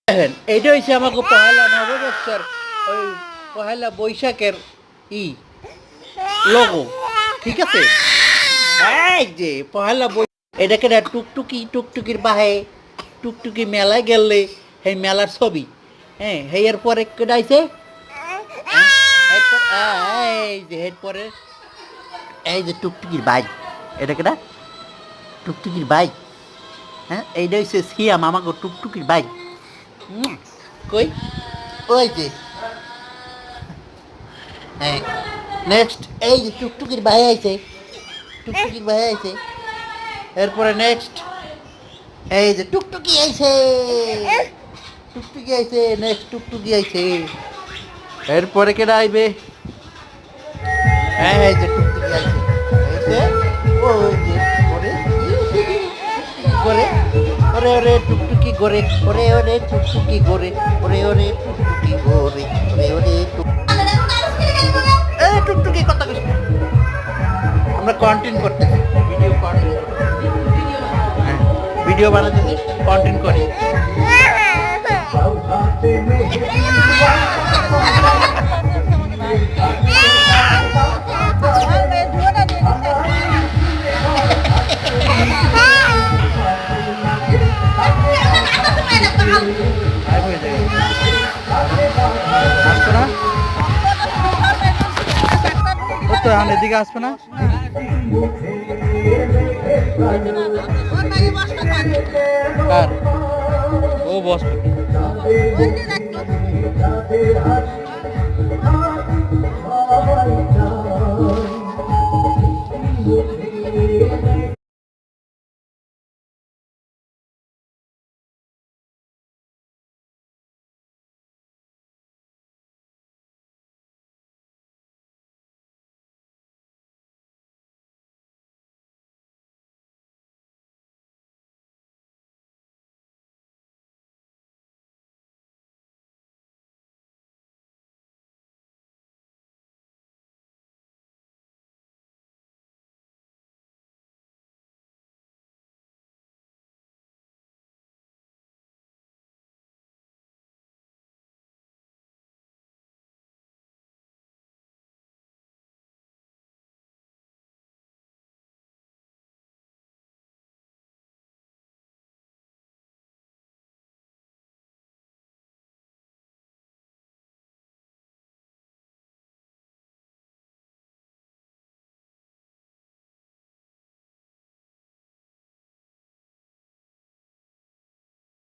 দেখেন এইটা হচ্ছে আমাকে পহেলা নববর্ষের ওই পহেলা বৈশাখের ই লোগো, ঠিক আছে? এই যে পহেলা এটাকে না টুকটুকি টুকটুকির বাহে টুকটুকি মেলায় গেলে সেই মেলার ছবি। হ্যাঁ, হেয়ার পরে কেটাইছে এই যে এরপরে এই যে টুকটুকির বাইক, এটা কেটা টুকটুকির বাইক। হ্যাঁ, এইটা হচ্ছে সিয়াম আমাকে টুকটুকির বাইক। কই ওই যে হ্যাঁ, নেক্সট এই যে টুকটুকির ভাই আইছে, টুকটুকির ভাই আইছে। এরপরে নেক্সট এই যে টুকটুকি আইছে, টুকটুকি আইছে, নেক্সট টুকটুকি আইছে। এরপরে কেডা আইবে? হ্যাঁ, এই যে টুকটুকি আইছে, আইছে ওই যে করে করে ওরে ওরে টুকটুকি গোরে, ওরে ওরে টুকটুকি গোরে, ওরে ওরে টুকটুকি গোরে, ওরে ওরে টুকটুকি কথা কইস। আমরা কন্টেন্ট করতেছি, ভিডিও কন্টেন্ট, হ্যাঁ ভিডিও বানাতেছি, কন্টেন্ট করি। আসতো না তো এদিকে আসবে না। কার ও বসবে